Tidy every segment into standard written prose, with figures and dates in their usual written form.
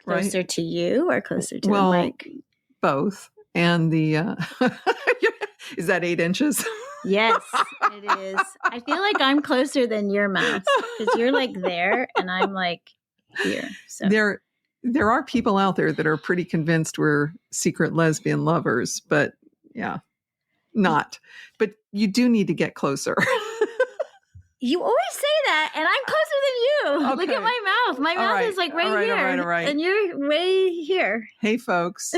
right? Closer to you or closer to the mic? Both. And the, is that 8 inches? Yes, it is. I feel like I'm closer than your mouth because you're like there and I'm like here. So there are people out there that are pretty convinced we're secret lesbian lovers, but yeah, not. But you do need to get closer. You always say that, and I'm closer than you. Okay. Look at my mouth. My mouth is like right here, all right. and you're way here. Hey, folks.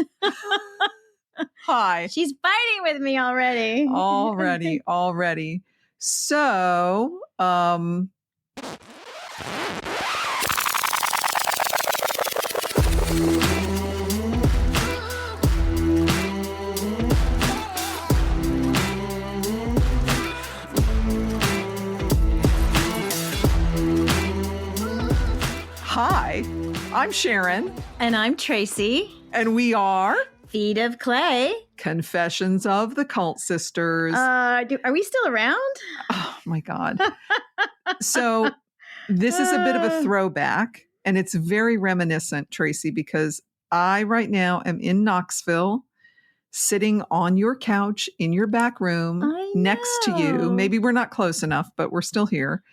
Hi. She's fighting with me already. Already. So, hi, I'm Sharon. And I'm Tracey. And we are Feet of Clay. Confessions of the Cult Sisters. Are we still around? Oh, my God. So this is a bit of a throwback, and it's very reminiscent, Tracey, because I right now am in Knoxville, sitting on your couch in your back room next to you. Maybe we're not close enough, but we're still here.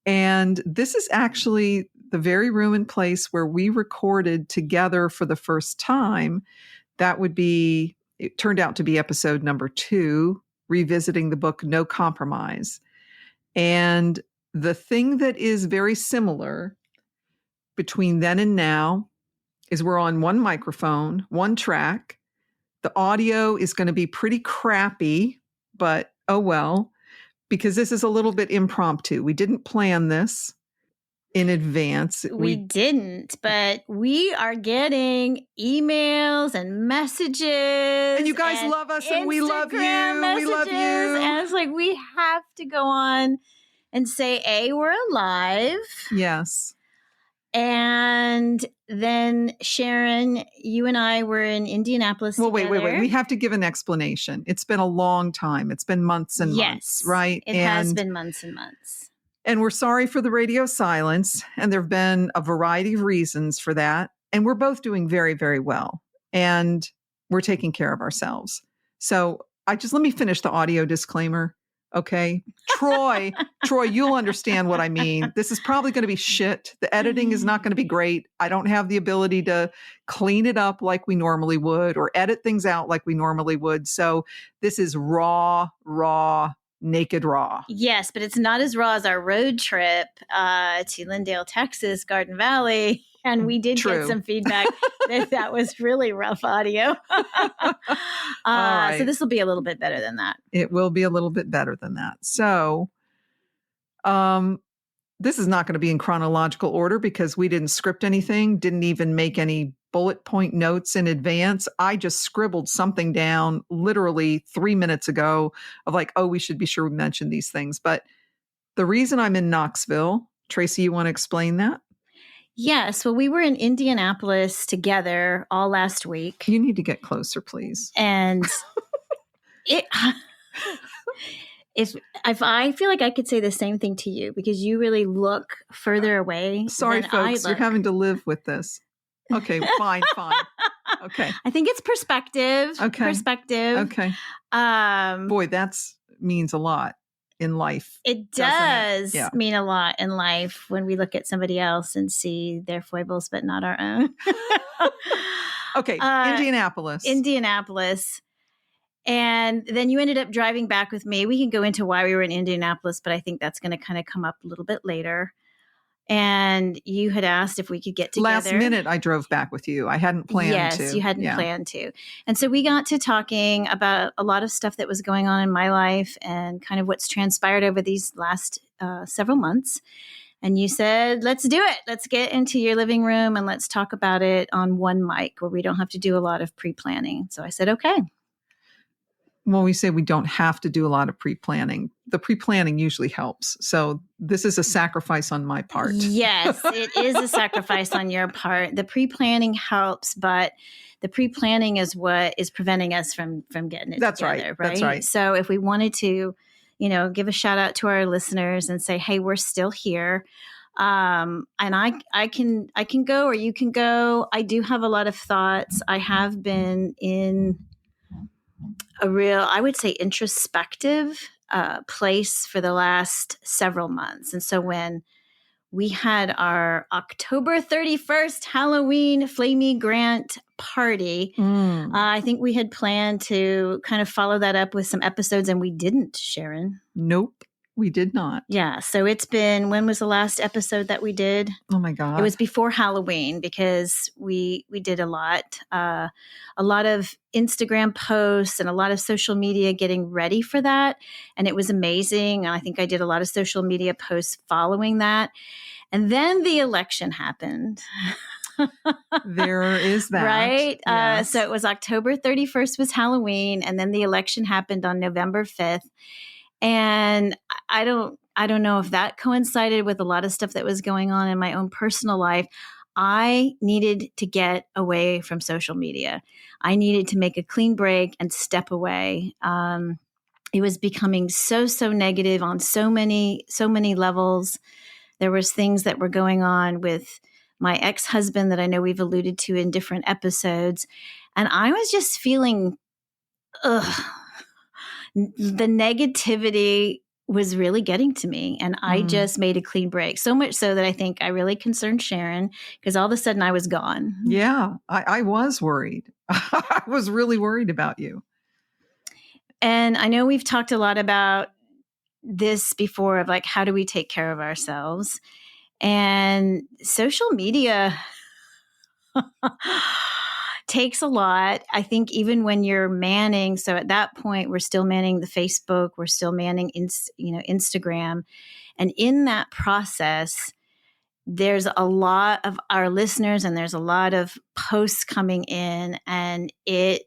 And this is actually the very room and place where we recorded together for the first time. That would be, it turned out to be episode number 2, revisiting the book No Compromise. And the thing that is very similar between then and now is we're on one microphone, one track. The audio is going to be pretty crappy, but oh well, because this is a little bit impromptu. We didn't plan this in advance. We didn't, but we are getting emails and messages. And you guys love us and we love you. We love you. And it's like, we have to go on and say, A, we're alive. Yes. And then Sharon, you and I were in Indianapolis together. Wait. We have to give an explanation. It's been a long time. It's been months and months, right? It has been months and months. And we're sorry for the radio silence. And there have been a variety of reasons for that. And we're both doing very, very well. And we're taking care of ourselves. So let me finish the audio disclaimer. Okay. Troy, you'll understand what I mean. This is probably going to be shit. The editing is not going to be great. I don't have the ability to clean it up like we normally would or edit things out like we normally would. So this is raw, naked raw. Yes, but it's not as raw as our road trip to Lindale, Texas, Garden Valley. And we did get some feedback that was really rough audio. Right. So this will be a little bit better than that. It will be a little bit better than that. So this is not going to be in chronological order because we didn't script anything, didn't even make any bullet point notes in advance. I just scribbled something down literally 3 minutes ago of like, we should be sure we mention these things. But the reason I'm in Knoxville, Tracey, you want to explain that? Yes. Well, we were in Indianapolis together all last week. You need to get closer, please. And if I feel like I could say the same thing to you because you really look further away. Sorry, than folks, you're having to live with this. Okay, fine. Okay. I think it's perspective. Okay. Okay. Boy, that means a lot in life. It does mean a lot in life when we look at somebody else and see their foibles, but not our own. Okay. Indianapolis. And then you ended up driving back with me. We can go into why we were in Indianapolis, but I think that's going to kind of come up a little bit later. And you had asked if we could get together. Last minute, I drove back with you. I hadn't planned to. Yes, you hadn't planned to. And so we got to talking about a lot of stuff that was going on in my life and kind of what's transpired over these last several months. And you said, let's do it. Let's get into your living room and let's talk about it on one mic where we don't have to do a lot of pre-planning. So I said, okay. Well, we say we don't have to do a lot of pre-planning. The pre-planning usually helps. So this is a sacrifice on my part. Yes, it is a sacrifice on your part. The pre-planning helps, but the pre-planning is what is preventing us from getting it together. Right? That's right. So if we wanted to, give a shout out to our listeners and say, hey, we're still here. And I can go, or you can go. I do have a lot of thoughts. I have been in a real, I would say, introspective place for the last several months. And so when we had our October 31st Halloween Flamey Grant party, I think we had planned to kind of follow that up with some episodes, and we didn't, Sharon. Nope, we did not. Yeah. So it's been, when was the last episode that we did? Oh my God. It was before Halloween, because we did a lot of Instagram posts and a lot of social media getting ready for that. And it was amazing. And I think I did a lot of social media posts following that. And then the election happened. There is that. Right? Yes. So it was October 31st was Halloween, and then the election happened on November 5th. And I don't know if that coincided with a lot of stuff that was going on in my own personal life. I needed to get away from social media. I needed to make a clean break and step away. It was becoming so negative on so many levels. There was things that were going on with my ex-husband that I know we've alluded to in different episodes. And I was just feeling, the negativity was really getting to me. And I just made a clean break. So much so that I think I really concerned Sharon, because all of a sudden I was gone. Yeah, I was worried. I was really worried about you. And I know we've talked a lot about this before, of like, how do we take care of ourselves? And social media takes a lot. I think even when you're manning, so at that point, we're still manning the Facebook, we're still manning Instagram. And in that process, there's a lot of our listeners, and there's a lot of posts coming in, and it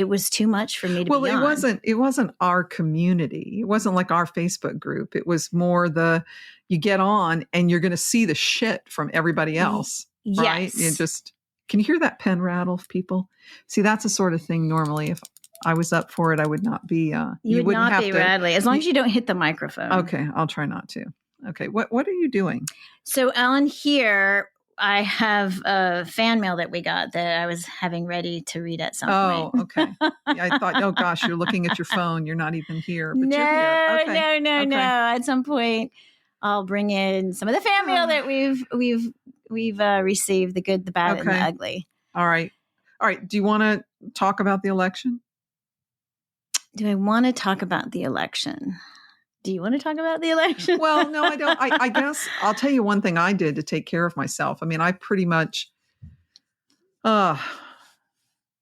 was too much for me to be on. It wasn't our community. It wasn't like our Facebook group. It was more you get on and you're going to see the shit from everybody else. Yes. Right? Can you hear that pen rattle, people? See, that's the sort of thing normally, if I was up for it, I would not be. You would not be, Radley, as long as you don't hit the microphone. Okay, I'll try not to. Okay, what are you doing? So, Ellen, here I have a fan mail that we got that I was having ready to read at some point. Oh, okay. I thought, oh gosh, you're looking at your phone. You're not even here, but no, you're here. Okay. No. At some point, I'll bring in some of the fan mail that we've received, the good, the bad, and the ugly. All right. Do you want to talk about the election? Do I want to talk about the election? Do you want to talk about the election? Well, no, I don't. I guess I'll tell you one thing I did to take care of myself. I mean, I pretty much, I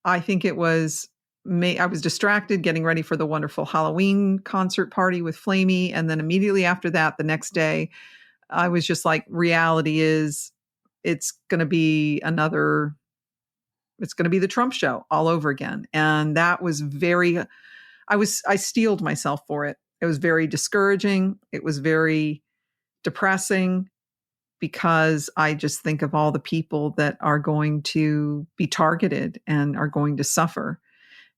think it was I was distracted getting ready for the wonderful Halloween concert party with Flamey. And then immediately after that, the next day, I was just like, reality is it's going to be the Trump show all over again. And that was I steeled myself for it. It was very discouraging. It was very depressing, because I just think of all the people that are going to be targeted and are going to suffer.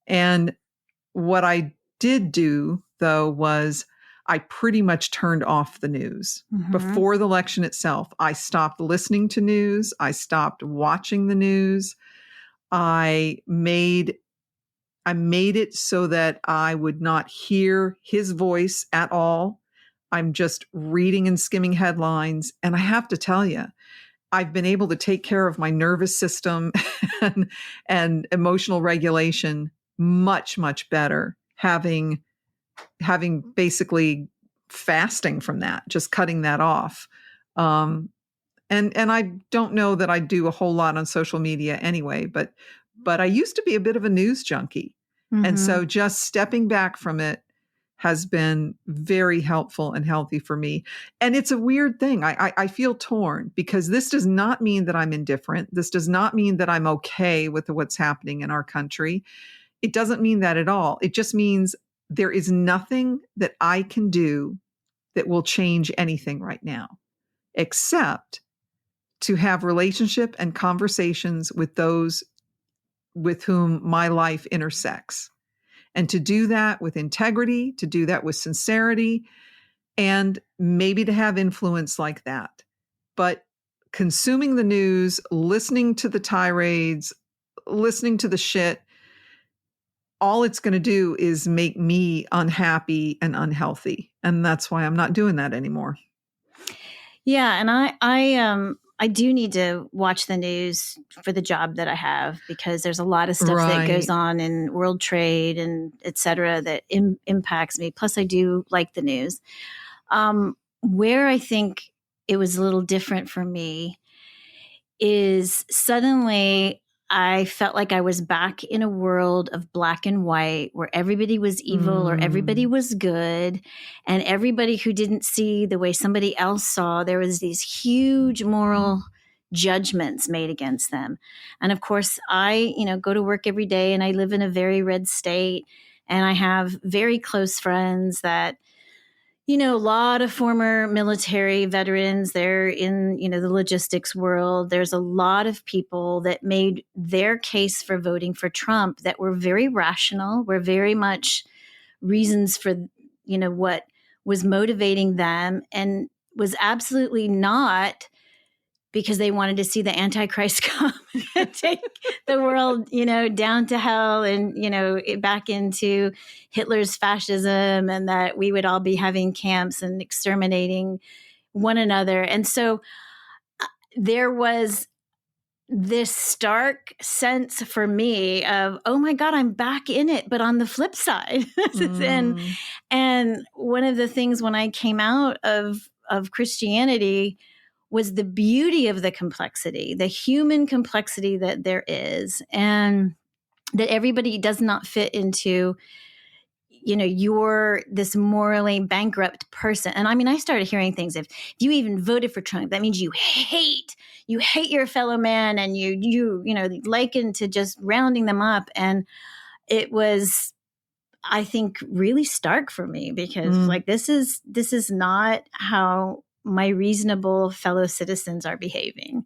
And what I did do, though, was I pretty much turned off the news. Before the election itself. I stopped listening to news. I stopped watching the news. I made it so that I would not hear his voice at all. I'm just reading and skimming headlines. And I have to tell you, I've been able to take care of my nervous system and emotional regulation much, much better, having basically fasting from that, just cutting that off. And I don't know that I do a whole lot on social media anyway, but I used to be a bit of a news junkie. And so just stepping back from it has been very helpful and healthy for me. And it's a weird thing. I feel torn, because this does not mean that I'm indifferent. This does not mean that I'm okay with what's happening in our country. It doesn't mean that at all. It just means there is nothing that I can do that will change anything right now, except to have relationship and conversations with those with whom my life intersects. And to do that with integrity, to do that with sincerity, and maybe to have influence like that. but consuming the news, listening to the tirades, listening to the shit, all it's going to do is make me unhappy and unhealthy. And that's why I'm not doing that anymore. Yeah. And I do need to watch the news for the job that I have, because there's a lot of stuff that goes on in world trade and et cetera that impacts me. Plus I do like the news. Where I think it was a little different for me is suddenly I felt like I was back in a world of black and white where everybody was evil or everybody was good, and everybody who didn't see the way somebody else saw, there was these huge moral judgments made against them. And of course, I, go to work every day, and I live in a very red state, and I have very close friends that, a lot of former military veterans. They're in, the logistics world. There's a lot of people that made their case for voting for Trump that were very rational, were very much reasons for, what was motivating them, and was absolutely not because they wanted to see the Antichrist come and take the world, down to hell and, back into Hitler's fascism, and that we would all be having camps and exterminating one another. And so there was this stark sense for me of, oh my God, I'm back in it, but on the flip side. And one of the things when I came out of Christianity was the beauty of the complexity, the human complexity that there is, and that everybody does not fit into, you're this morally bankrupt person. And I mean, I started hearing things. If you even voted for Trump, that means you hate your fellow man, and you liken to just rounding them up. And it was, I think, really stark for me, because like, this is not how my reasonable fellow citizens are behaving.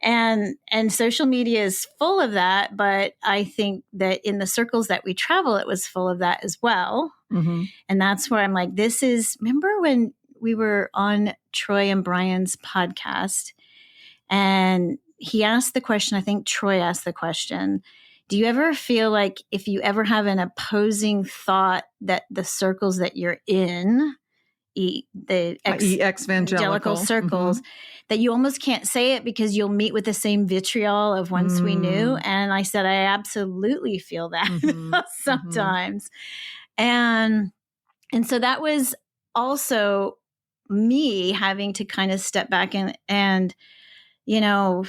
And social media is full of that. But I think that in the circles that we travel, it was full of that as well. And that's where I'm like, remember when we were on Troy and Brian's podcast, and he asked the question, I think Troy asked the question, do you ever feel like if you ever have an opposing thought that the circles that you're in, the evangelical circles, that you almost can't say it because you'll meet with the same vitriol of once we knew? And I said, I absolutely feel that sometimes. And so that was also me having to kind of step back and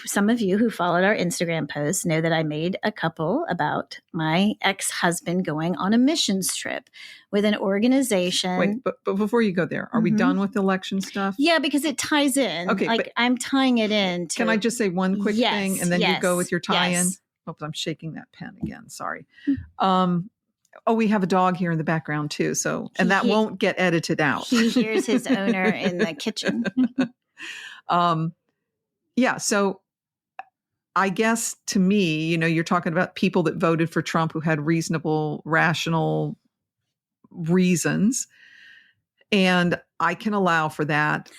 some of you who followed our Instagram posts know that I made a couple about my ex-husband going on a missions trip with an organization. Wait, but before you go there, are we done with election stuff? Yeah, because it ties in. Okay, like I'm tying it in. Can I just say one quick thing, and then you go with your tie-in? Oh, I'm shaking that pen again. Sorry. We have a dog here in the background too. So, and that won't get edited out. He hears his owner in the kitchen. Yeah. So I guess to me, you're talking about people that voted for Trump who had reasonable, rational reasons. And I can allow for that.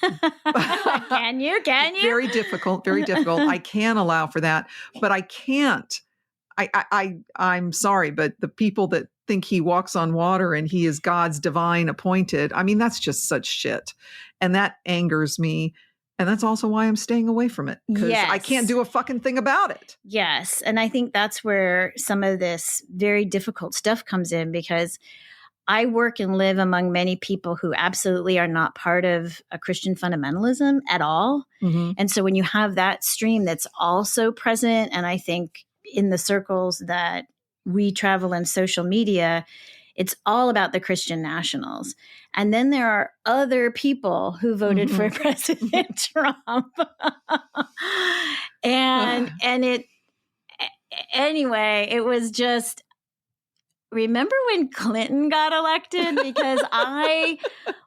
Can you? Very difficult. I can allow for that, but I can't. I'm sorry, but the people that think he walks on water and he is God's divine appointed, I mean, that's just such shit. And that angers me. And that's also why I'm staying away from it, because I can't do a fucking thing about it. Yes. And I think that's where some of this very difficult stuff comes in, because I work and live among many people who absolutely are not part of a Christian fundamentalism at all. And so when you have that stream that's also present, and I think in the circles that we travel in social media, it's all about the Christian nationals. And then there are other people who voted for President Trump. and anyway, it was just, remember when Clinton got elected? Because I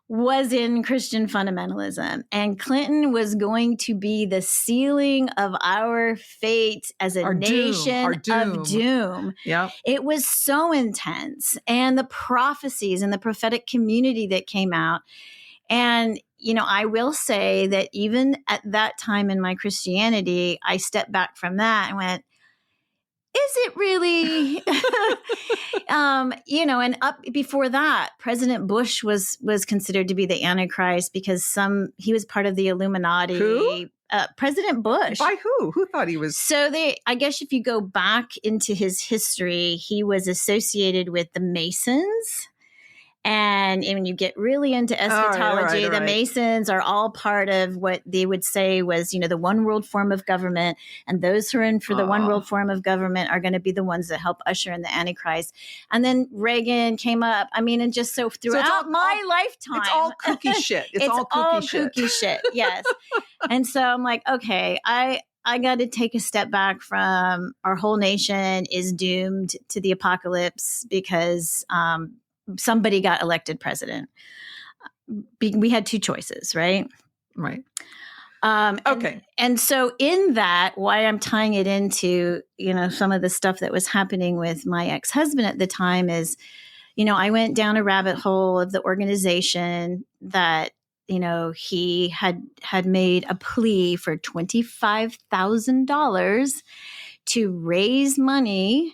was in Christian fundamentalism, and Clinton was going to be the sealing of our fate as a nation of doom. Yeah. It was so intense, and the prophecies and the prophetic community that came out. And I will say that even at that time in my Christianity, I stepped back from that and went, is it really? And up before that, President Bush was considered to be the Antichrist because he was part of the Illuminati. Who? President Bush. By who? Who thought he was? So I guess if you go back into his history, he was associated with the Masons. And when you get really into eschatology, all right. Masons are all part of what they would say was, the one world form of government. And those who are in for the one world form of government are going to be the ones that help usher in the Antichrist. And then Reagan came up. And just so throughout my lifetime. It's all kooky shit. It's all kooky shit. Yes. And so I'm like, okay, I got to take a step back from our whole nation is doomed to the apocalypse because, somebody got elected president. We had two choices, right? Right. Okay. And so in that, why I'm tying it into, some of the stuff that was happening with my ex-husband at the time is, I went down a rabbit hole of the organization that, he had made a plea for $25,000 to raise money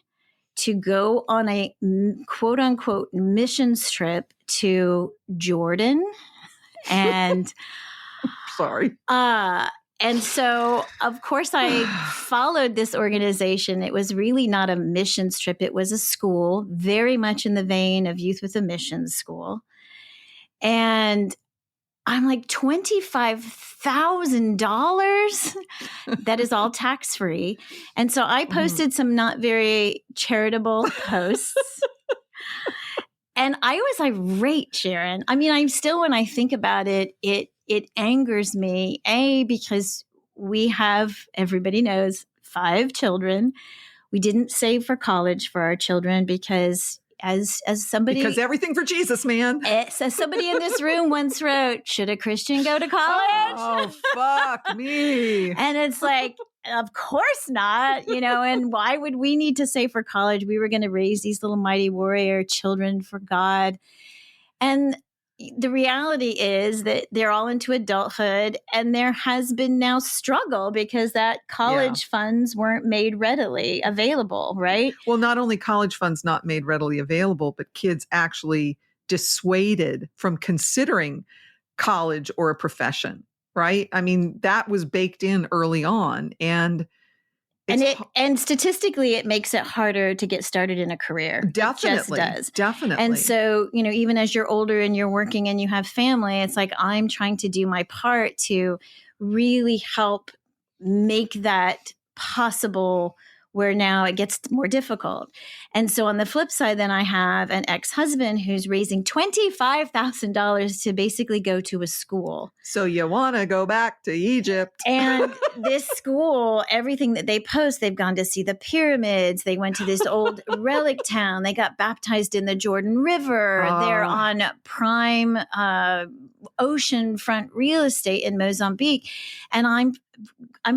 to go on a quote unquote missions trip to Jordan. And sorry. And so of course I followed this organization. It was really not a missions trip. It was a school, very much in the vein of Youth with a Missions School. And I'm like, $25,000? That is all tax free. And so I posted some not very charitable posts. And I was irate, Sharon. I'm still, when I think about it, it angers me. Because we have, everybody knows, 5 children. We didn't save for college for our children because as somebody, because everything for Jesus, man. As somebody in this room once wrote, should a Christian go to college? Oh, fuck me. And it's like, of course not, and why would we need to save for college? We were going to raise these little mighty warrior children for God. And the reality is that they're all into adulthood, and there has been now struggle because that college funds weren't made readily available, right? Well, not only college funds not made readily available, but kids actually dissuaded from considering college or a profession, right? That was baked in early on, and statistically, it makes it harder to get started in a career. Definitely. It just does. Definitely. And so, even as you're older and you're working and you have family, it's like I'm trying to do my part to really help make that possible, where now it gets more difficult. And so on the flip side, then I have an ex-husband who's raising $25,000 to basically go to a school. So you want to go back to Egypt. And this school, everything that they post, they've gone to see the pyramids. They went to this old relic town. They got baptized in the Jordan River. They're on prime oceanfront real estate in Mozambique. And I'm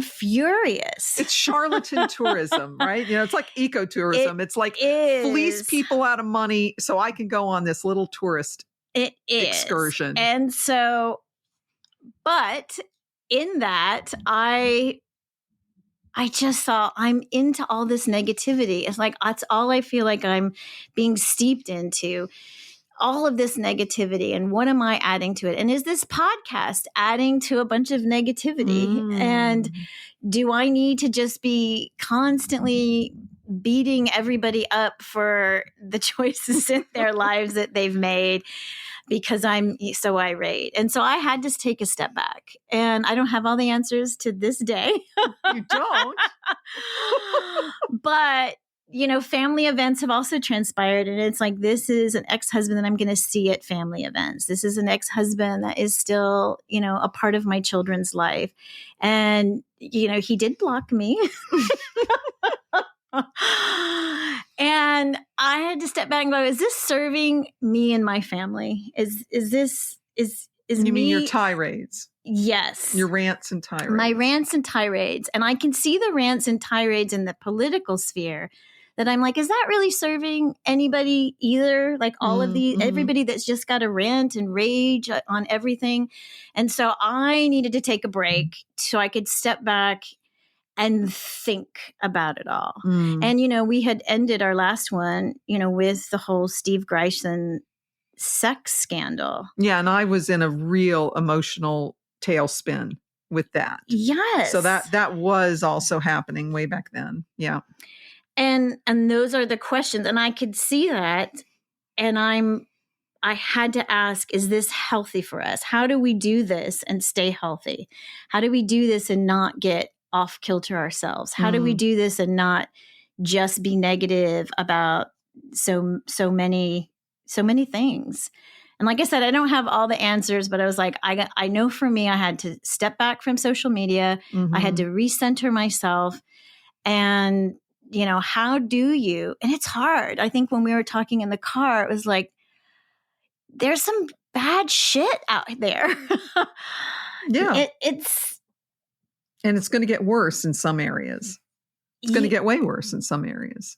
furious. It's charlatan tourism, right? It's like ecotourism. It's like fleece people out of money so I can go on this little tourist excursion. And so, but in that, I just saw I'm into all this negativity. It's like, that's all I feel like I'm being steeped into. All of this negativity, and what am I adding to it? And is this podcast adding to a bunch of negativity? And do I need to just be constantly beating everybody up for the choices in their lives that they've made because I'm so irate? And so I had to take a step back, and I don't have all the answers to this day. You don't? But family events have also transpired, and it's like, this is an ex-husband that I'm going to see at family events. This is an ex-husband that is still, a part of my children's life. And, he did block me. And I had to step back and go, is this serving me and my family? Is you mean your tirades? Yes. Your rants and tirades. My rants and tirades. And I can see the rants and tirades in the political sphere that I'm like, is that really serving anybody either? Like all of the, Mm-hmm. everybody that's just got to rant and rage on everything. And so I needed to take a break so I could step back and think about it all. And, we had ended our last one, with the whole Steve Greisen sex scandal. Yeah. And I was in a real emotional tailspin with that. Yes. So that was also happening way back then. Yeah. And those are the questions. And I could see that. And I had to ask, is this healthy for us? How do we do this and stay healthy? How do we do this and not get off kilter ourselves? How do we do this and not just be negative about so many things? And like I said, I don't have all the answers, but I was like, I know for me, I had to step back from social media. I had to recenter myself. And, how do you? And it's hard. I think when we were talking in the car, it was like, there's some bad shit out there. Yeah. And it's going to get worse in some areas. It's going to get way worse in some areas.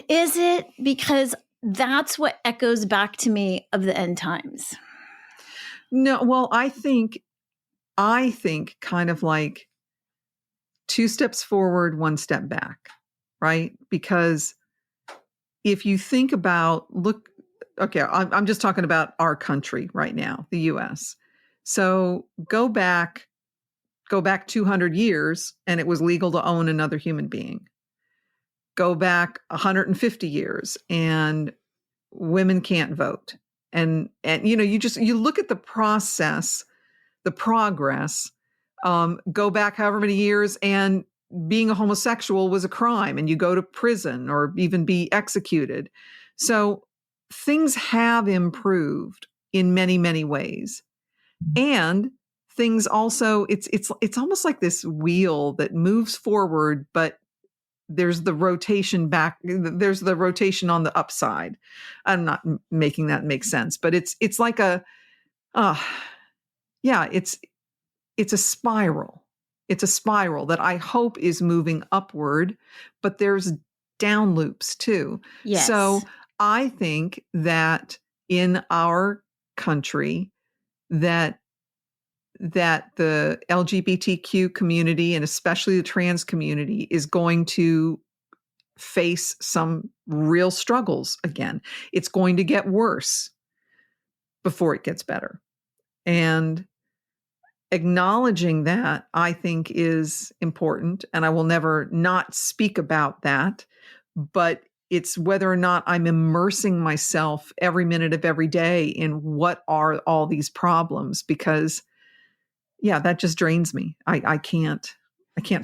Is it? Because that's what echoes back to me of the end times. No, well, I think kind of like 2 steps forward, 1 step back, right? Because if you think about, okay, I'm just talking about our country right now, the US. So go back 200 years and it was legal to own another human being. Go back 150 years and women can't vote. And you look at the process, the progress, go back however many years and being a homosexual was a crime and you go to prison or even be executed. So things have improved in many, many ways. And things also, it's almost like this wheel that moves forward, but there's the rotation back. There's the rotation on the upside. I'm not making that make sense, but it's like it's a spiral. It's a spiral that I hope is moving upward, but there's down loops too. Yes. So I think that in our country that the LGBTQ community and especially the trans community is going to face some real struggles again. It's going to get worse before it gets better. And acknowledging that, I think, is important. And I will never not speak about that. But it's whether or not I'm immersing myself every minute of every day in what are all these problems, because that just drains me. I can't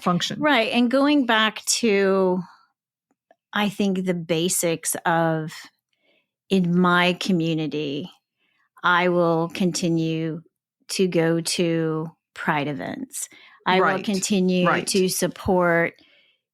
function. Right. And going back to, I think, the basics of, in my community, I will continue to go to pride events. I will continue to support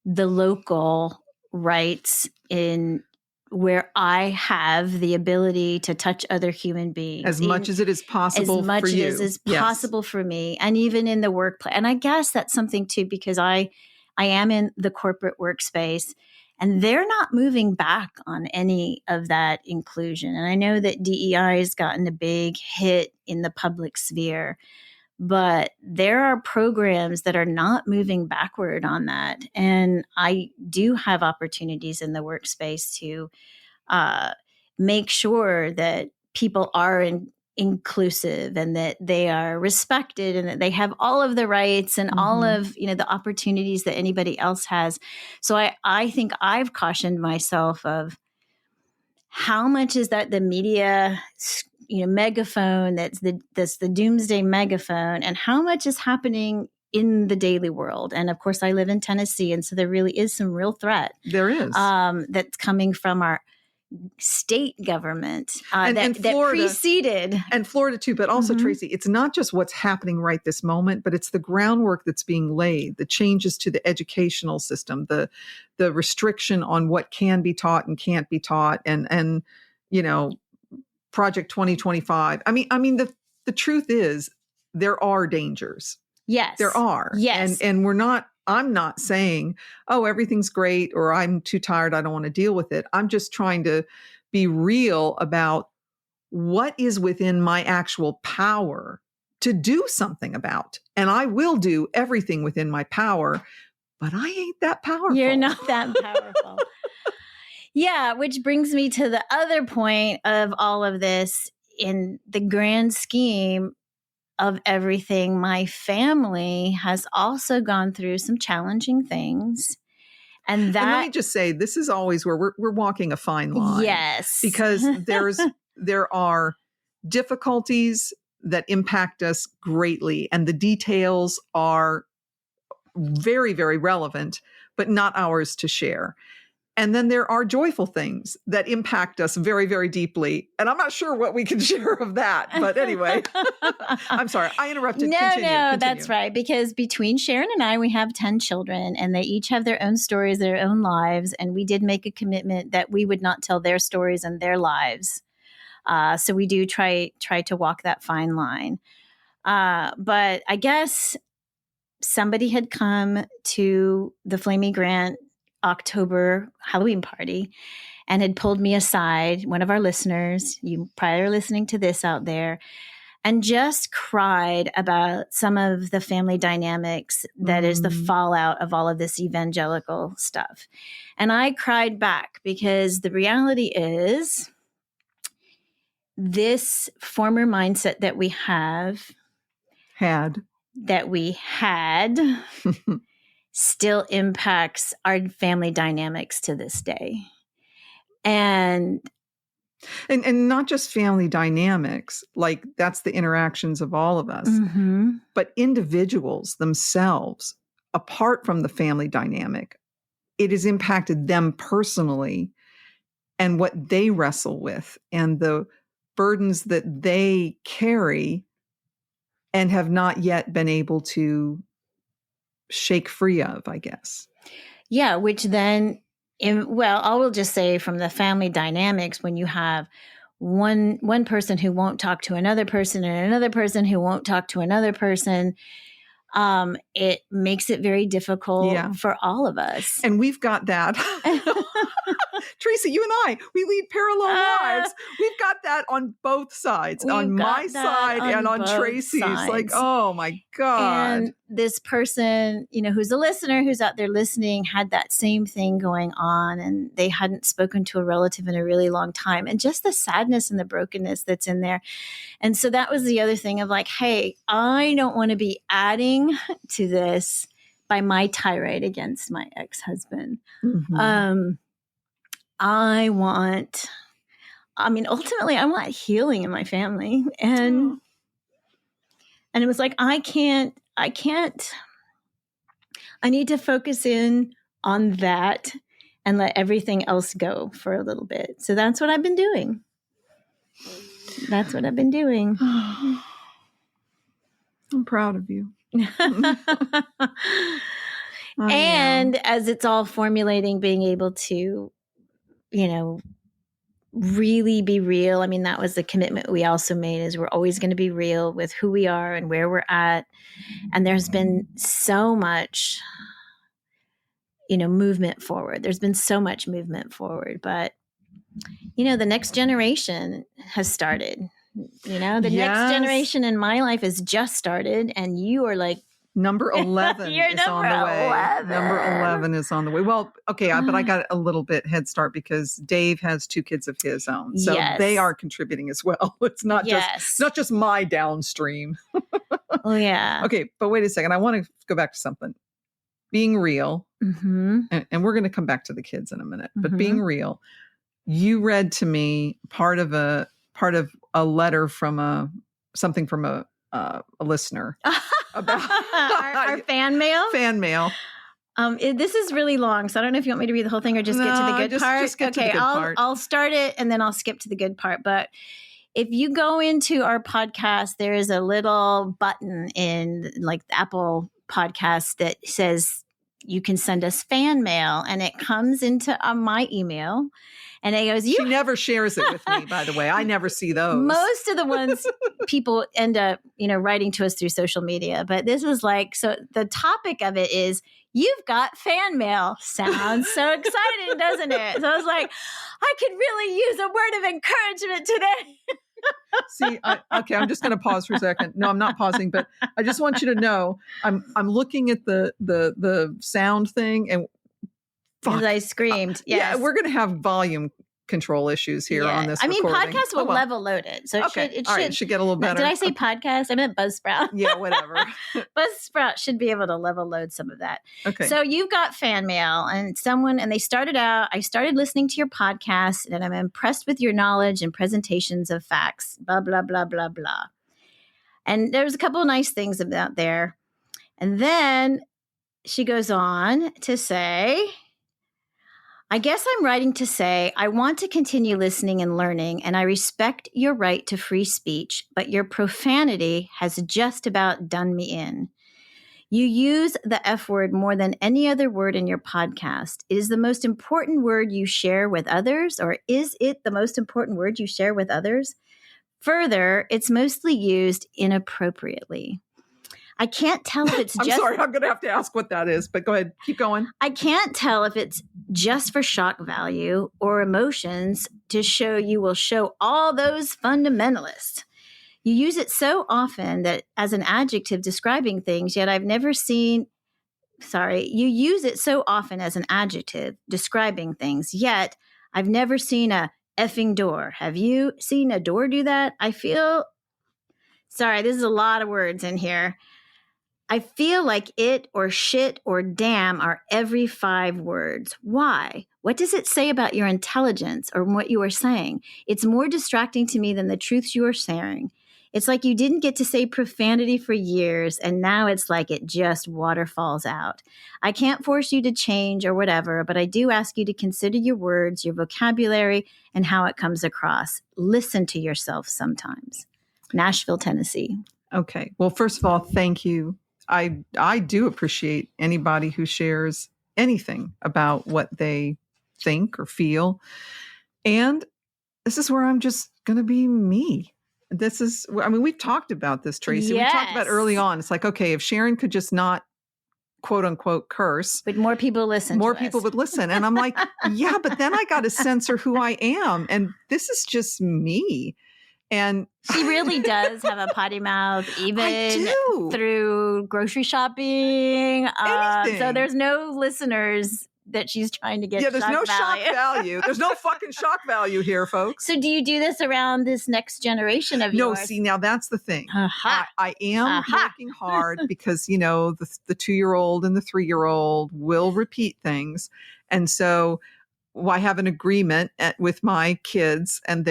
the local rights in where I have the ability to touch other human beings. As much as it is possible for you. As much as is possible for me. And even in the workplace. And I guess that's something too, because I am in the corporate workspace and they're not moving back on any of that inclusion. And I know that DEI has gotten a big hit in the public sphere, but there are programs that are not moving backward on that. And I do have opportunities in the workspace to make sure that people are inclusive and that they are respected and that they have all of the rights and all of the opportunities that anybody else has. So I think I've cautioned myself of how much is that the media megaphone that's the doomsday megaphone, and how much is happening in the daily world. And of course I live in Tennessee, and so there really is some real threat. There is. That's coming from our state government and Florida, that preceded. And Florida too, but also Tracey, it's not just what's happening right this moment, but it's the groundwork that's being laid, the changes to the educational system, the restriction on what can be taught and can't be taught, and Project 2025. I mean the truth is there are dangers. Yes. There are. Yes. And we're not I'm not saying, oh, everything's great, or I'm too tired, I don't want to deal with it. I'm just trying to be real about what is within my actual power to do something about. And I will do everything within my power, but I ain't that powerful. You're not that powerful. Yeah, which brings me to the other point of all of this. In the grand scheme of everything, my family has also gone through some challenging things. And let me just say, this is always where we're walking a fine line. Yes. Because there are difficulties that impact us greatly, and the details are very, very relevant, but not ours to share. And then there are joyful things that impact us very, very deeply. And I'm not sure what we can share of that. But anyway, I'm sorry. I interrupted. Continue. That's right. Because between Sharon and I, we have 10 children, and they each have their own stories, their own lives. And we did make a commitment that we would not tell their stories and their lives. So we do try to walk that fine line. But I guess somebody had come to the Flaming Grant October Halloween party and had pulled me aside, one of our listeners, you probably are listening to this out there, and just cried about some of the family dynamics that is the fallout of all of this evangelical stuff. And I cried back because the reality is this former mindset that we had still impacts our family dynamics to this day. And not just family dynamics, like that's the interactions of all of us, but individuals themselves, apart from the family dynamic, it has impacted them personally and what they wrestle with and the burdens that they carry and have not yet been able to shake free of, I guess. Yeah, which then, I will just say from the family dynamics, when you have one person who won't talk to another person and another person who won't talk to another person, it makes it very difficult for all of us. And we've got that. Tracy, you and I, we lead parallel lives. We've got that on both sides, on my side and on Tracy's. Sides. Like, oh my God. And this person, who's a listener, who's out there listening, had that same thing going on, and they hadn't spoken to a relative in a really long time. And just the sadness and the brokenness that's in there. And so that was the other thing of like, hey, I don't want to be adding to this by my tirade against my ex-husband. Ultimately, I want healing in my family. And it was like, I need to focus in on that and let everything else go for a little bit. So that's what I've been doing. I'm proud of you. And as it's all formulating, being able to, really be real. I mean, that was the commitment we also made, is we're always going to be real with who we are and where we're at. And there's been so much, movement forward. There's been so much movement forward, but, the next generation has started. The next generation in my life has just started, and you are like, Number 11 is on the way. Number 11 is on the way. Well, okay, but I got a little bit head start because Dave has 2 kids of his own. So they are contributing as well. It's not just my downstream. Oh, yeah. Okay, but wait a second. I want to go back to something. Being real, and we're going to come back to the kids in a minute, but being real. You read to me part of a letter from something from a listener about our fan mail. This is really long, so I don't know if you want me to read the whole thing or just get to the good part. Just get to the good part. I'll start it and then I'll skip to the good part. But if you go into our podcast, there is a little button in like the Apple podcast that says you can send us fan mail, and it comes into my email. And it goes, she never shares it with me, by the way. I never see those. Most of the ones people end up, writing to us through social media. But this was like, so the topic of it is, You've got fan mail. Sounds so exciting, doesn't it? So I was like, I could really use a word of encouragement today. See, okay, I'm just going to pause for a second. No, I'm not pausing, but I just want you to know I'm looking at the sound thing, and As I screamed, yes. Yeah, we're going to have volume control issues here on this. I mean, recording. podcast will level load it, so it should get a little better. Did I say podcast? I meant Buzzsprout. Yeah, whatever. Buzzsprout should be able to level load some of that. Okay. So you've got fan mail, and they started out. I started listening to your podcast, and I'm impressed with your knowledge and presentations of facts. Blah blah blah blah blah. And there's a couple of nice things about there, and then she goes on to say, I guess I'm writing to say I want to continue listening and learning, and I respect your right to free speech, but your profanity has just about done me in. You use the F word more than any other word in your podcast. It is the most important word you share with others, or is it the most important word you share with others? Further, it's mostly used inappropriately. I can't tell if it's I'm sorry, I'm going to have to ask what that is, but go ahead. Keep going. I can't tell if it's just for shock value or emotions to show you will show all those fundamentalists. You use it so often that as an adjective describing things, yet I've never seen, you use it so often as an adjective describing things, yet I've never seen a effing door. Have you seen a door do that? this is a lot of words in here. I feel like it or shit or damn are every 5 words. Why? What does it say about your intelligence or what you are saying? It's more distracting to me than the truths you are sharing. It's like you didn't get to say profanity for years, and now it's like it just waterfalls out. I can't force you to change or whatever, but I do ask you to consider your words, your vocabulary, and how it comes across. Listen to yourself sometimes. Nashville, Tennessee. Okay. Well, first of all, thank you. I do appreciate anybody who shares anything about what they think or feel. And this is where I'm just going to be me. We've talked about this, Tracey. Yes. We talked about early on. It's like, okay, if Sharon could just not quote unquote curse, but more people listen. More people would listen. And I'm like, yeah, but then I got to censor who I am. And this is just me. And she really does have a potty mouth, even through grocery shopping. So there's no listeners that she's trying to get. Yeah, there's no shock value. There's no fucking shock value here, folks. So do you do this around this next generation of yours? No, see, now that's the thing. I am working hard because, the 2-year-old and the 3-year-old will repeat things. And so I have an agreement with my kids, and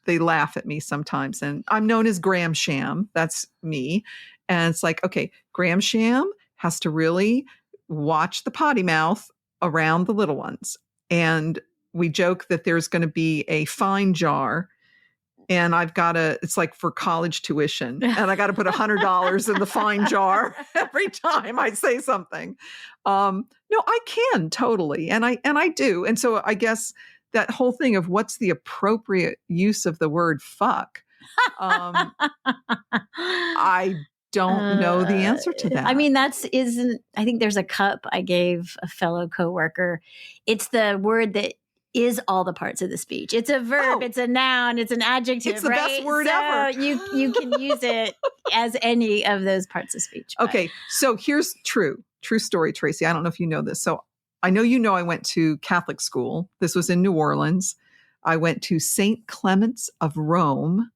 they laugh at me sometimes, and I'm known as Graham Sham. That's me. And it's like, okay, Graham Sham has to really watch the potty mouth around the little ones. And we joke that there's going to be a fine jar, and it's like for college tuition, and I got to put $100 in the fine jar every time I say something. No, I can totally. And I do. And so I guess that whole thing of what's the appropriate use of the word fuck, I don't know the answer to that. I mean, I think there's a cup I gave a fellow coworker. It's the word that is all the parts of the speech. It's a verb, it's a noun, it's an adjective. It's the best word ever. You can use it as any of those parts of speech. But. Okay, so here's true story, Tracey. I don't know if you know this. So I know I went to Catholic school. This was in New Orleans. I went to St. Clement's of Rome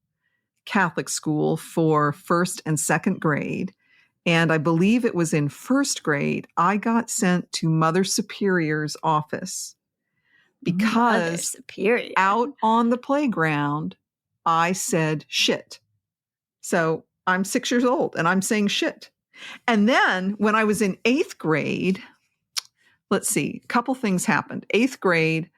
Catholic school for 1st and 2nd grade. And I believe it was in 1st grade, I got sent to Mother Superior's office because out on the playground, I said shit. So I'm 6 years old and I'm saying shit. And then when I was in 8th grade, let's see, a couple things happened. 8th grade,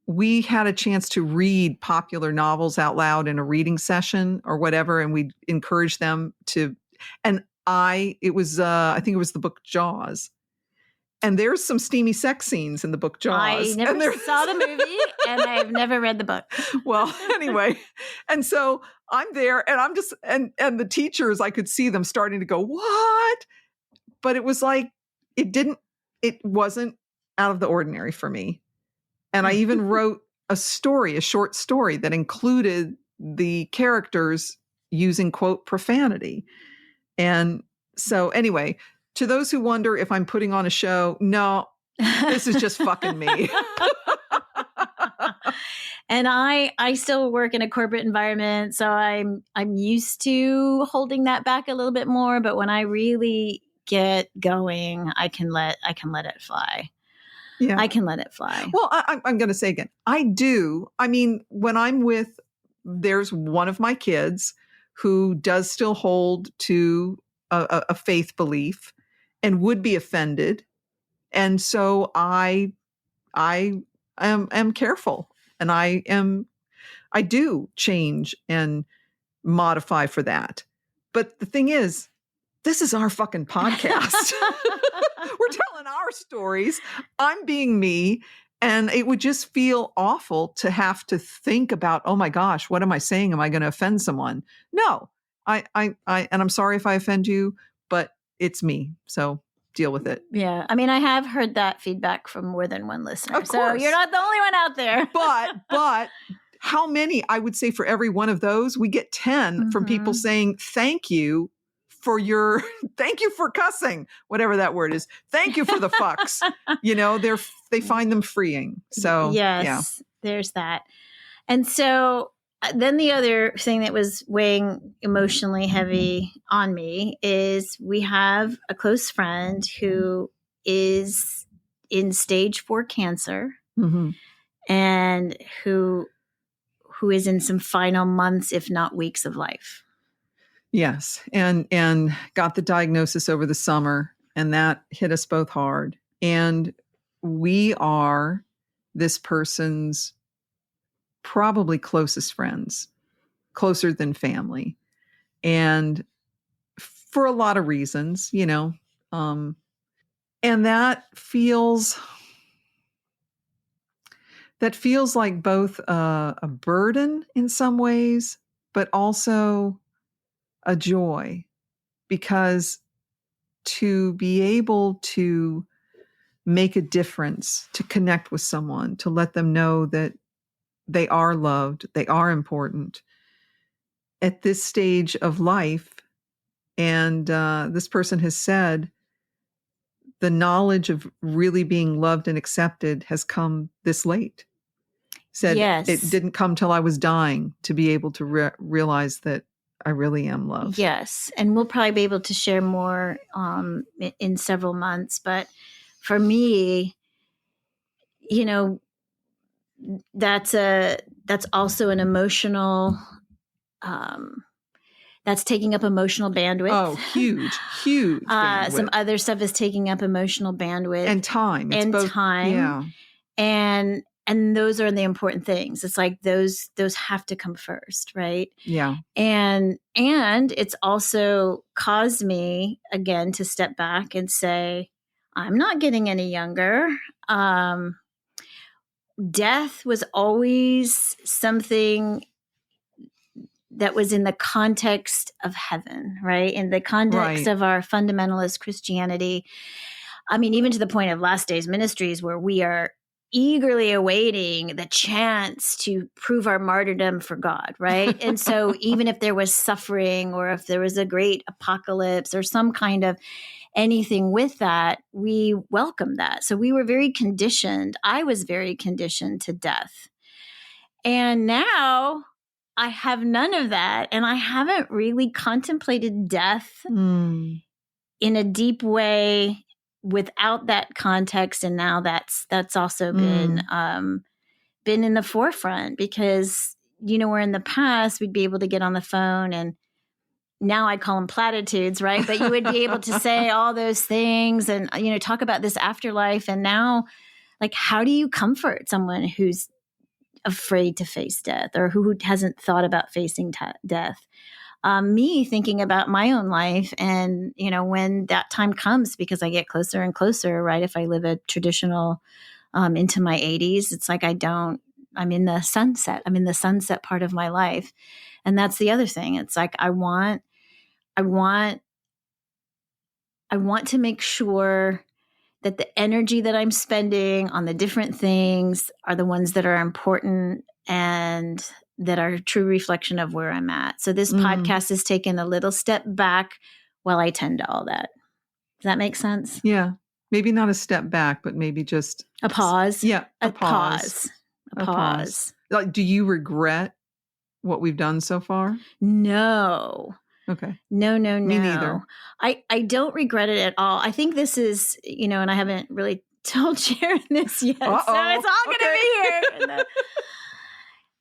we had a chance to read popular novels out loud in a reading session or whatever, and we encouraged them to. And I think it was the book Jaws, and there's some steamy sex scenes in the book Jaws. I never saw the movie, and I've never read the book. Well, anyway, and so I'm there, and I'm just and the teachers, I could see them starting to go, what? But it was like it didn't it wasn't out of the ordinary for me. And I even wrote a short story that included the characters using, quote, profanity. And so anyway, to those who wonder if I'm putting on a show, no, this is just fucking me. And I still work in a corporate environment, so I'm used to holding that back a little bit more. But when I really get going, I can let it fly. Yeah, I can let it fly. Well, I'm going to say again, I do. I mean, when I'm with, there's one of my kids who does still hold to a faith belief and would be offended, and so I am careful, and I do change and modify for that. But the thing is, this is our fucking podcast. We're telling our stories. I'm being me. And it would just feel awful to have to think about, oh my gosh, what am I saying? Am I going to offend someone? No, and I'm sorry if I offend you, but it's me. So deal with it. Yeah. I mean, I have heard that feedback from more than one listener. Of course. So you're not the only one out there. But how many? I would say for every one of those, we get 10 from people saying, thank you for cussing, whatever that word is. Thank you for the fucks. They find them freeing. So yes, there's that. And so then the other thing that was weighing emotionally heavy on me is we have a close friend who is in stage 4 cancer, and who is in some final months, if not weeks, of life. Yes. And got the diagnosis over the summer, and that hit us both hard. And we are this person's probably closest friends, closer than family. And for a lot of reasons, and that feels like both a burden in some ways, but also a joy, because to be able to make a difference, to connect with someone, to let them know that they are loved, they are important at this stage of life. And this person has said the knowledge of really being loved and accepted has come this late. Said yes. It didn't come till I was dying to be able to realize that I really am loved. Yes. And we'll probably be able to share more in several months. But for me, that's also an emotional, that's taking up emotional bandwidth. Oh, huge bandwidth. Some other stuff is taking up emotional bandwidth. And time. It's both, time. Yeah. And those are the important things. It's like those have to come first, right? Yeah. And it's also caused me, again, to step back and say, I'm not getting any younger. Death was always something that was in the context of heaven, right? In the context of our fundamentalist Christianity. I mean, even to the point of last Days Ministries, where we are eagerly awaiting the chance to prove our martyrdom for God, right? And so even if there was suffering, or if there was a great apocalypse or some kind of anything with that, we welcome that. So we were very conditioned. I was very conditioned to death. And now I have none of that. And I haven't really contemplated death in a deep way without that context. And now that's also been in the forefront, because, where in the past we'd be able to get on the phone, and now I call them platitudes, right? But you would be able to say all those things and, talk about this afterlife. And now, like, how do you comfort someone who's afraid to face death, or who hasn't thought about facing death? Me thinking about my own life, and, when that time comes, because I get closer and closer, right? If I live a traditional, into my 80s, it's like I'm in the sunset. I'm in the sunset part of my life. And that's the other thing. It's like, I want to make sure that the energy that I'm spending on the different things are the ones that are important and that are a true reflection of where I'm at. So this podcast has taken a little step back while I tend to all that. Does that make sense? Yeah. Maybe not a step back, but maybe just a pause. Yeah. A pause. Like, do you regret what we've done so far? No. Okay. No. Me neither. I don't regret it at all. I think this is, and I haven't really told Sharon this yet. So it's all going to be here.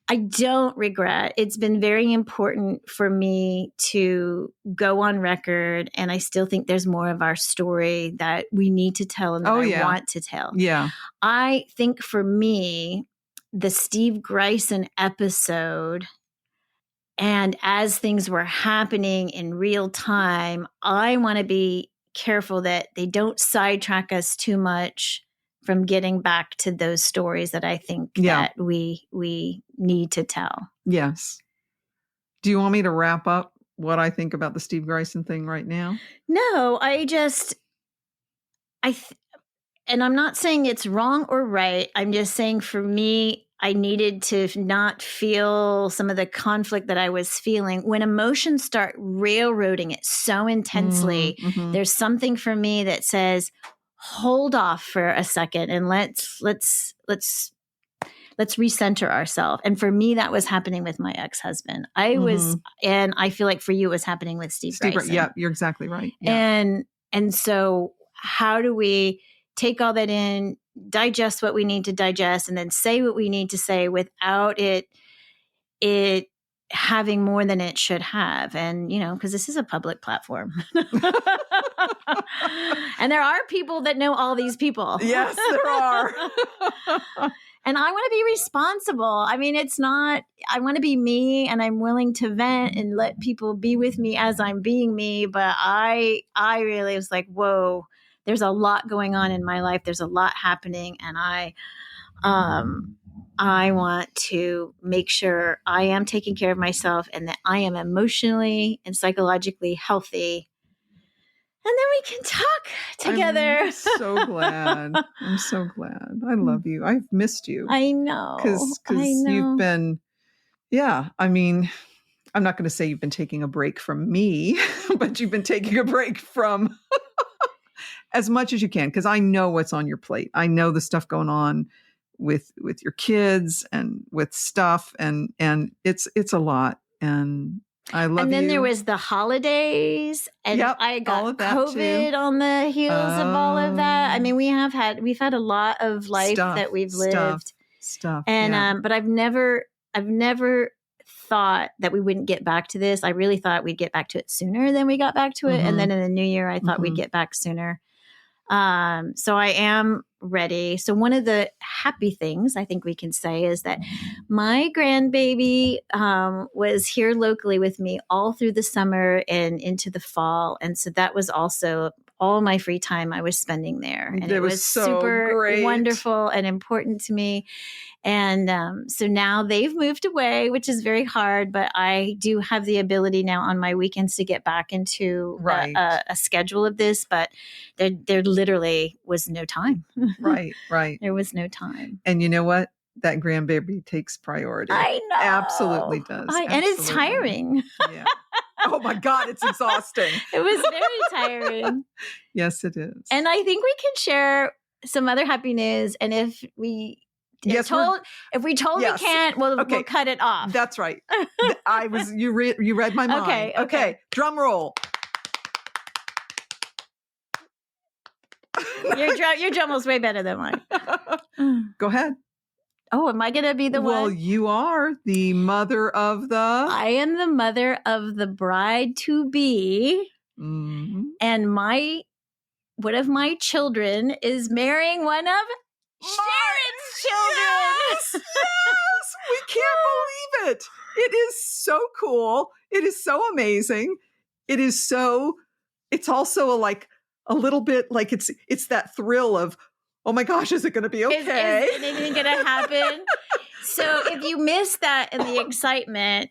I don't regret. It's been very important for me to go on record. And I still think there's more of our story that we need to tell and that I want to tell. Yeah. I think for me, the Steve Greisen episode, and as things were happening in real time, I want to be careful that they don't sidetrack us too much from getting back to those stories that I think that we need to tell. Yes. Do you want me to wrap up what I think about the Steve Greisen thing right now? No, and I'm not saying it's wrong or right. I'm just saying for me, I needed to not feel some of the conflict that I was feeling. When emotions start railroading it so intensely, there's something for me that says, hold off for a second and let's recenter ourselves. And for me, that was happening with my ex-husband. And I feel like for you, it was happening with Steve Greisen. Yeah, you're exactly right. Yeah. And so how do we take all that in, digest what we need to digest, and then say what we need to say without it having more than it should have? And, because this is a public platform. And there are people that know all these people. Yes, there are. And I want to be responsible. I mean, I want to be me, and I'm willing to vent and let people be with me as I'm being me. But I really was like, whoa, there's a lot going on in my life. There's a lot happening. And I want to make sure I am taking care of myself and that I am emotionally and psychologically healthy. And then we can talk together. I'm so glad. I'm so glad. I love you. I've missed you. I know. Because you've been, I mean, I'm not going to say you've been taking a break from me, but you've been taking a break from as much as you can. Because I know what's on your plate. I know the stuff going on with your kids and with stuff. And it's a lot. And I love you. And then there was the holidays, and I got COVID on the heels of all of that. I mean, we've had a lot of life that we've lived. Stuff. And but I've never thought that we wouldn't get back to this. I really thought we'd get back to it sooner than we got back to it. And then in the new year, I thought we'd get back sooner. So I am ready. So one of the happy things I think we can say is that my grandbaby was here locally with me all through the summer and into the fall. And so that was also all my free time I was spending there. And it was so super great. Wonderful and important to me. And so now they've moved away, which is very hard, but I do have the ability now on my weekends to get back into a schedule of this, but there literally was no time. Right. There was no time. And you know what? That grandbaby takes priority. I know. Absolutely does. And it's tiring. Yeah. Oh my God, it's exhausting. It was very tiring. Yes, it is. And I think we can share some other happy news. And if we we can't, we'll cut it off. That's right. You read my mind. Okay. Drum roll. Your drum roll's way better than mine. Go ahead. Oh, am I going to be the one? Well, you are the mother of the... I am the mother of the bride-to-be. Mm-hmm. And one of my children is marrying one of Sharon's children. Yes! We can't believe it. It is so cool. It is so amazing. It's also a little bit like it's that thrill of, oh my gosh, is it going to be okay? Is anything going to happen? So if you missed that in the excitement,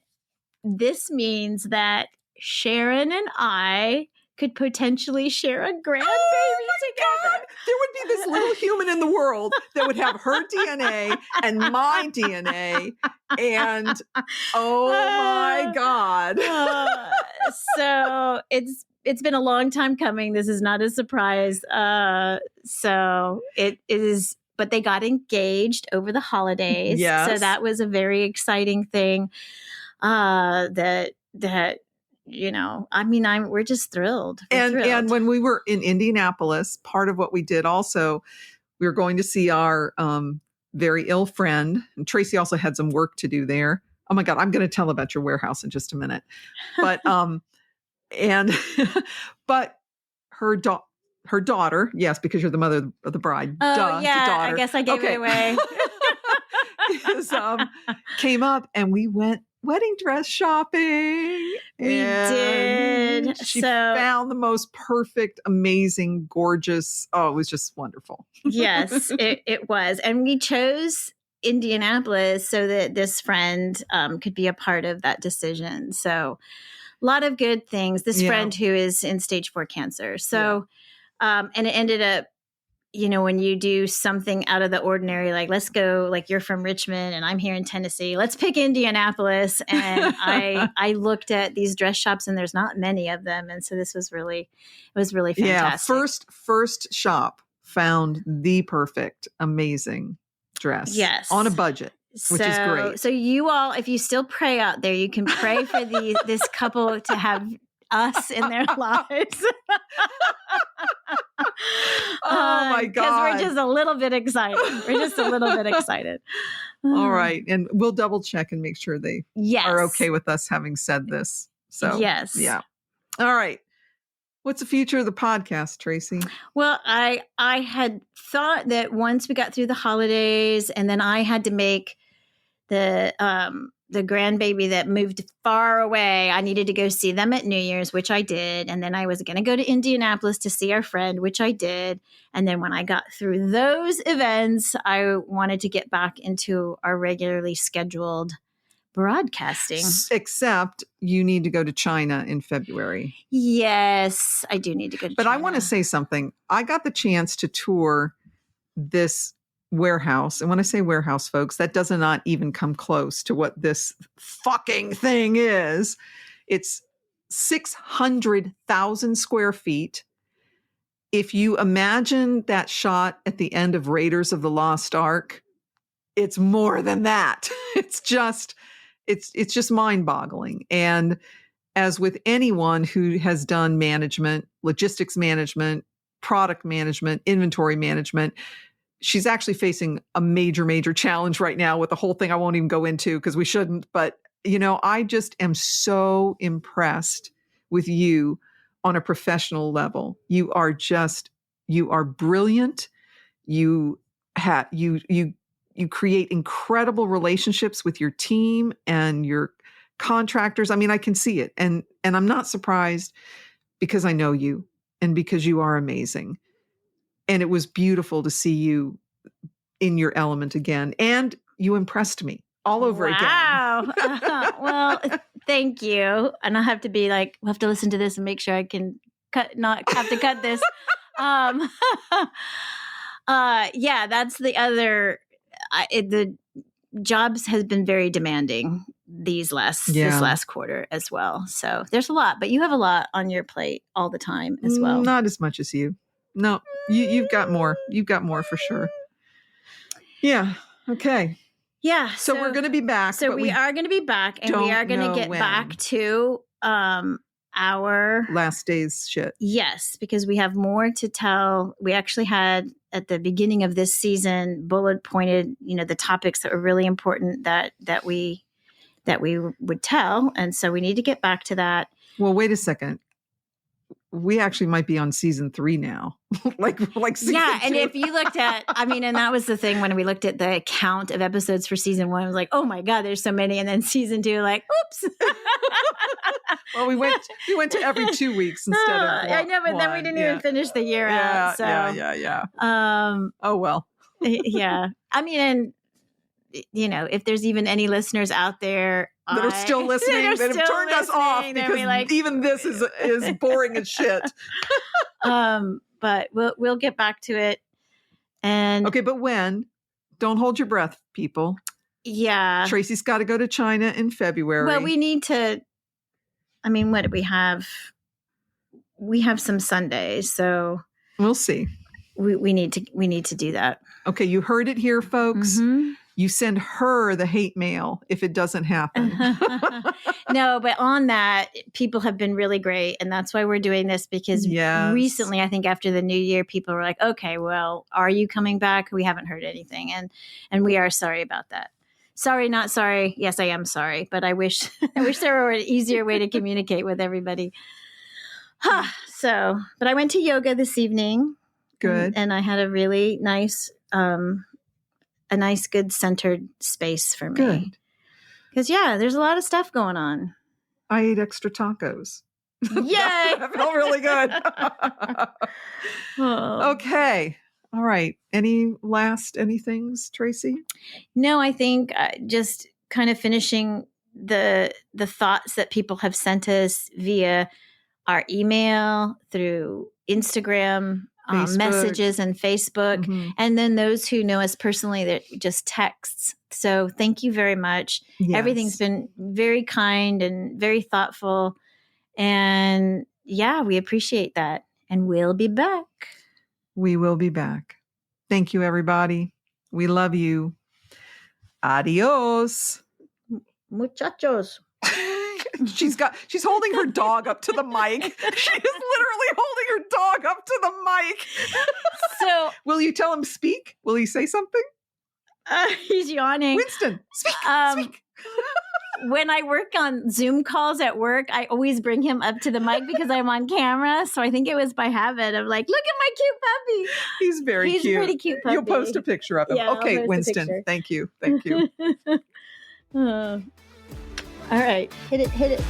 this means that Sharon and I could potentially share a grandbaby together. God, there would be this little human in the world that would have her DNA and my DNA. And oh my God. So it's been a long time coming. This is not a surprise. So it is, but they got engaged over the holidays. Yes. So that was a very exciting thing. That we're just thrilled. And when we were in Indianapolis, part of what we did also, we were going to see our very ill friend, and Tracey also had some work to do there. Oh my God, I'm going to tell about your warehouse in just a minute. But but her daughter, yes, because you're the mother of the bride. Oh, daughter. I guess I gave it away. Came up and we went wedding dress shopping. We did. She found the most perfect, amazing, gorgeous. Oh, it was just wonderful. Yes, it was. And we chose Indianapolis so that this friend could be a part of that decision. So a lot of good things. This friend who is in stage 4 cancer. So, and it ended up, when you do something out of the ordinary, like let's go, like you're from Richmond and I'm here in Tennessee, let's pick Indianapolis. And I looked at these dress shops and there's not many of them. And so this was really fantastic. Yeah. First shop found the perfect, amazing dress. Yes. On a budget. Which is great. So you all, if you still pray out there, you can pray for this couple to have us in their lives. Oh my God. Because we're just a little bit excited. All right. And we'll double check and make sure they are okay with us having said this. So, yes. Yeah. All right. What's the future of the podcast, Tracey? Well, I had thought that once we got through the holidays and then I had to make the grandbaby that moved far away, I needed to go see them at New Year's, which I did. And then I was going to go to Indianapolis to see our friend, which I did. And then when I got through those events, I wanted to get back into our regularly scheduled broadcasting. Except you need to go to China in February. Yes, I do need to go to China. But I want to say something. I got the chance to tour this warehouse. And when I say warehouse, folks, that does not even come close to what this fucking thing is. It's 600,000 square feet. If you imagine that shot at the end of Raiders of the Lost Ark, it's more than that. It's just mind-boggling. And as with anyone who has done management, logistics management, product management, inventory management, she's actually facing a major, major challenge right now with the whole thing I won't even go into because we shouldn't. But, I just am so impressed with you on a professional level. You are brilliant. You create incredible relationships with your team and your contractors. I mean, I can see it. And I'm not surprised because I know you and because you are amazing. And it was beautiful to see you in your element again. And you impressed me all over again. Wow. Well, thank you. And I'll have to be like, we'll have to listen to this and make sure I can not have to cut this. Yeah, that's the other, the jobs has been very demanding this last quarter as well. So there's a lot, but you have a lot on your plate all the time as well. Not as much as you. No, you've got more. You've got more for sure. Yeah. Okay. Yeah. So we're going to be back. So we are going to be back, and we are going to get back to our last day's shit. Yes, because we have more to tell. We actually had at the beginning of this season bullet pointed, the topics that were really important that we would tell, and so we need to get back to that. Well, wait a second. We actually might be on season 3 now. like season 2. And if you looked at, and that was the thing when we looked at the count of episodes for season 1, I was like, oh my God, there's so many. And then season 2, like, oops. Well, we went to every 2 weeks instead of I know, but then we didn't even finish the year out. So Yeah. Oh, well. Yeah. And if there's even any listeners out there that are still listening, that have turned us off because even this is boring as shit. But we'll get back to it. And okay, but when? Don't hold your breath, people. Yeah. Tracey's got to go to China in February. Well, we need to. I mean, what do we have? We have some Sundays, so we'll see. We need to do that. Okay, you heard it here, folks. Mm-hmm. You send her the hate mail if it doesn't happen. No, but on that, people have been really great. And that's why we're doing this, because recently, I think after the new year, people were like, okay, well, are you coming back? We haven't heard anything. And we are sorry about that. Sorry, not sorry. Yes, I am sorry. But I wish there were an easier way to communicate with everybody. But I went to yoga this evening. Good. And I had a really nice good centered space for me. Good. Because, there's a lot of stuff going on. I ate extra tacos. Yay! That felt really good. Okay. All right. Anythings, Tracey? No, I think just kind of finishing the thoughts that people have sent us via our email, through Instagram, messages and Facebook, and then those who know us personally that just texts. So thank you very much. Yes. Everything's been very kind and very thoughtful. And we appreciate that. And we'll be back. We will be back. Thank you, everybody. We love you. Adios. Muchachos. She's holding her dog up to the mic. She is literally holding her dog up to the mic. So, will you tell him speak? Will he say something? He's yawning. Winston, speak. Speak. When I work on Zoom calls at work, I always bring him up to the mic because I'm on camera. So I think it was by habit of like, look at my cute puppy. He's very cute. He's a pretty cute puppy. You'll post a picture of him. Yeah, okay, Winston. Thank you. Thank you. All right. Hit it.